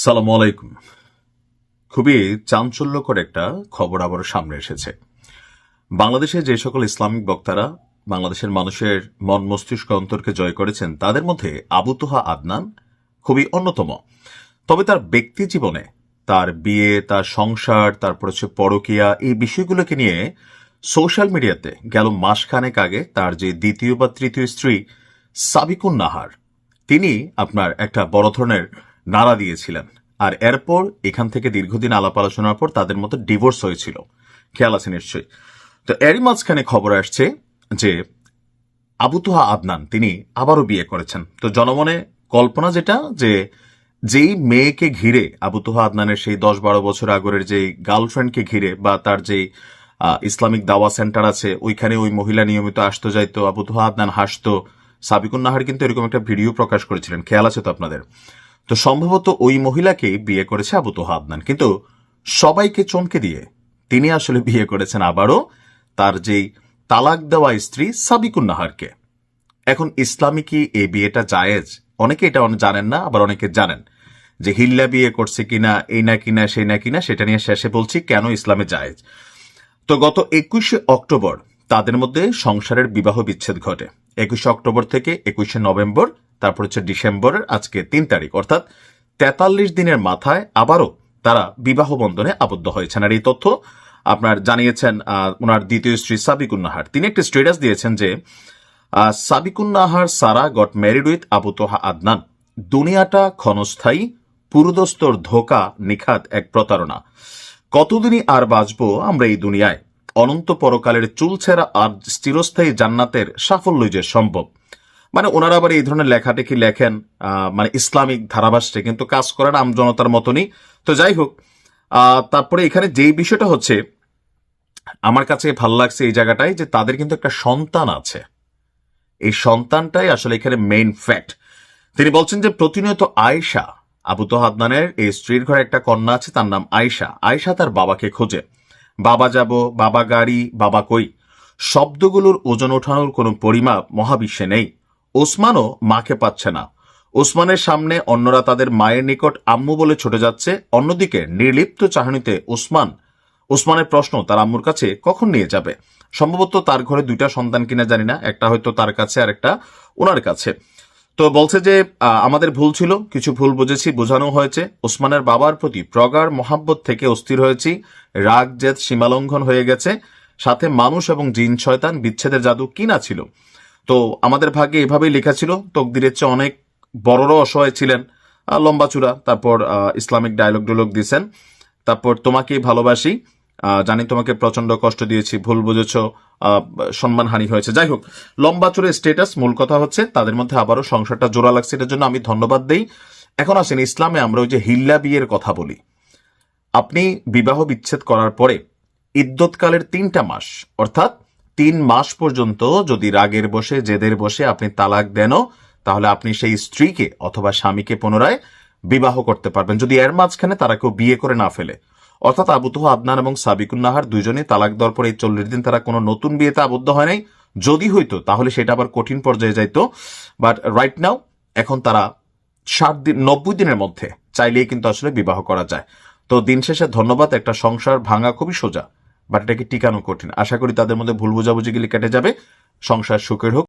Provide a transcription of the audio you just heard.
সালামু আলাইকুম। খুবই চাঞ্চল্যকর একটা খবর আবারও সামনে এসেছে। বাংলাদেশে যে সকল ইসলামিক বক্তারা বাংলাদেশের মানুষের মন মস্তিষ্ক অন্তরকে জয় করেছেন তাদের মধ্যে আবু তোহা আদনান খুবই অন্যতম। তবে তার ব্যক্তি জীবনে তার বিয়ে, তার সংসার, তারপর হচ্ছে পরকীয়া, এই বিষয়গুলোকে নিয়ে সোশ্যাল মিডিয়াতে গেল মাসখানেক আগে তার যে দ্বিতীয় বা তৃতীয় স্ত্রী সাবিকুন নাহার, তিনি আপনার একটা বড় ধরনের নাড়া দিয়েছিলেন। আর এরপর এখান থেকে দীর্ঘদিন আলাপ আলোচনার পর তাদের মধ্যে ডিভোর্স হয়েছিল, খেয়াল আছে নিশ্চয়ই। তো এরই মাঝখানে খবর আসছে যে আবু তোহা আদনান তিনি আবারও বিয়ে করেছেন। তো জনমনে কল্পনা যেটা, যে যেই মেয়েকে ঘিরে আবু তোহা আদনানের সেই 10-12 বছর আগরের যেই গার্লফ্রেন্ডকে ঘিরে বা তার যেই ইসলামিক দাওয়া সেন্টার আছে ওইখানে ওই মহিলা নিয়মিত আসতো যাইতো, আবু তোহা আদনান হাসতো। সাবিকুন নাহার কিন্তু এরকম একটা ভিডিও প্রকাশ করেছিলেন, খেয়াল আছে তো আপনাদের? তো সম্ভবত ওই মহিলাকেই বিয়ে করেছে আবু তোহা আদনান, কিন্তু সবাইকে চমকে দিয়ে তিনি আসলে বিয়ে করেছেন আবারও তার যেই তালাক দেওয়া স্ত্রী সাবিকুন নাহারকে। এখন ইসলামী কি এই বিয়েটা জায়েজ? অনেকে এটা জানেন না, আবার অনেকে জানেন। যে হিল্লা বিয়ে করছে কিনা, এই না কিনা, সেই না কিনা, সেটা নিয়ে শেষে বলছি কেন ইসলামে জায়েজ। তো গত 21শে অক্টোবর তাদের মধ্যে সংসারের বিবাহ বিচ্ছেদ ঘটে। 21শে অক্টোবর থেকে 21শে নভেম্বর, তারপর হচ্ছে ডিসেম্বরের আজকে 3 তারিখ, অর্থাৎ 43 দিনের মাথায় আবারও তারা বিবাহ বন্ধনে আবদ্ধ হয়েছেন। আর এই তথ্য আপনার জানিয়েছেন ওনার দ্বিতীয় স্ত্রী সাবিকুন নাহার। তিনি একটা স্ট্যাটাস দিয়েছেন যে Sabikun Nahar Sara got married with Abu Toha Adnan. দুনিয়াটা ক্ষণস্থায়ী, পুরুদস্তর ধোকা, নিখাত এক প্রতারণা। কতদিনই আর বাঁচবো আমরা এই দুনিয়ায়, অনন্ত পরকালের চুলছেরা আর চিরস্থায়ী জান্নাতের সাফল্যই যে সম্ভব। মানে ওনারা আবার এই ধরনের লেখাটেখি লেখেন মানে ইসলামিক ধারাভাষ্যে, কিন্তু কাজ করেন আমজনতার মতনই। তো যাই হোক, তারপরে এখানে যেই বিষয়টা হচ্ছে আমার কাছে ভালো লাগছে এই জায়গাটায়, যে তাদের কিন্তু একটা সন্তান আছে। এই সন্তানটাই আসলে এখানে মেইন ফ্যাক্ট। তিনি বলছেন যে প্রতিনিয়ত আয়েশা, আবু তোহা আদনানের এই স্ত্রীর ঘরে একটা কন্যা আছে, তার নাম আয়েশা। আয়েশা তার বাবাকে খোঁজে, বাবা যাব, বাবা গাড়ি, বাবা কই। শব্দগুলোর ওজন ওঠানোর কোনো পরিমাপ মহাবিশ্বে নেই। ওসমানও মাকে পাচ্ছে না। ওসমানের সামনে অন্যরা তাদের মায়ের নিকট আম্মু বলে ছুটে যাচ্ছে, অন্যদিকে নির্লিপ্ত চাহনিতে ওসমানের প্রশ্ন তার আম্মুর কাছে কখন নিয়ে যাবে। সম্ভবত তার ঘরে 2টা সন্তান কিনা জানি না, একটা হয়তো তার কাছে আর একটা ওনার কাছে। তো বলছে যে আমাদের ভুল ছিল, কিছু ভুল বুঝেছি, বোঝানো হয়েছে। ওসমানের বাবার প্রতি প্রগাঢ় মহাব্বত থেকে অস্থির হয়েছি, রাগ জেদ সীমালঙ্ঘন হয়ে গেছে। সাথে মানুষ এবং জিন শয়তান বিচ্ছেদের জাদু কিনা ছিল। তো আমাদের ভাগ্যে এভাবেই লেখা ছিল, তকদিরের চেয়ে অনেক বড়রা অসহায় ছিলেন। লম্বা চূড়া, তারপর ইসলামিক ডায়লগ দিয়েছেন। তারপর তোমাকেই ভালোবাসি, জানি তোমাকে প্রচন্ড কষ্ট দিয়েছি, ভুল বুঝেছ, সম্মানহানি হয়েছে। যাই হোক, লম্বা চূড়ে স্টেটাস। মূল কথা হচ্ছে তাদের মধ্যে আবারও সংসারটা জোড়া লাগছে, এটার জন্য আমি ধন্যবাদ দেই। এখন আসেন ইসলামে আমরা ওই যে হিল্লা বিয়ের কথা বলি। আপনি বিবাহ বিচ্ছেদ করার পরে ইদ্যৎকালের 3টা মাস, অর্থাৎ 3 মাস পর্যন্ত যদি রাগের বসে, জেদের বসে আপনি তালাক দেনও, তাহলে আপনি সেই স্ত্রীকে অথবা স্বামীকে পুনরায় বিবাহ করতে পারবেন, যদি এর মাঝখানে তারা কেউ বিয়ে করে না ফেলে। অর্থাৎ আবু তোহা আদনান এবং সাবিকুন নাহার দুইজনেই তালাক দেওয়ার পর এই 40 দিন তারা কোনো নতুন বিয়েতে আবদ্ধ হয় নাই। যদি হইতো তাহলে সেটা আবার কঠিন পর্যায়ে যাইতো। বাট রাইট নাও এখন তারা 90 দিনের মধ্যে চাইলেই কিন্তু আসলে বিবাহ করা যায়। তো দিন শেষে ধন্যবাদ। একটা সংসার ভাঙা খুবই সোজা, বাট এটাকে টিকানো কঠিন। আশা করি তাদের মধ্যে ভুল বোঝাবুঝি গুলি কেটে যাবে, সংসার সুখের হোক।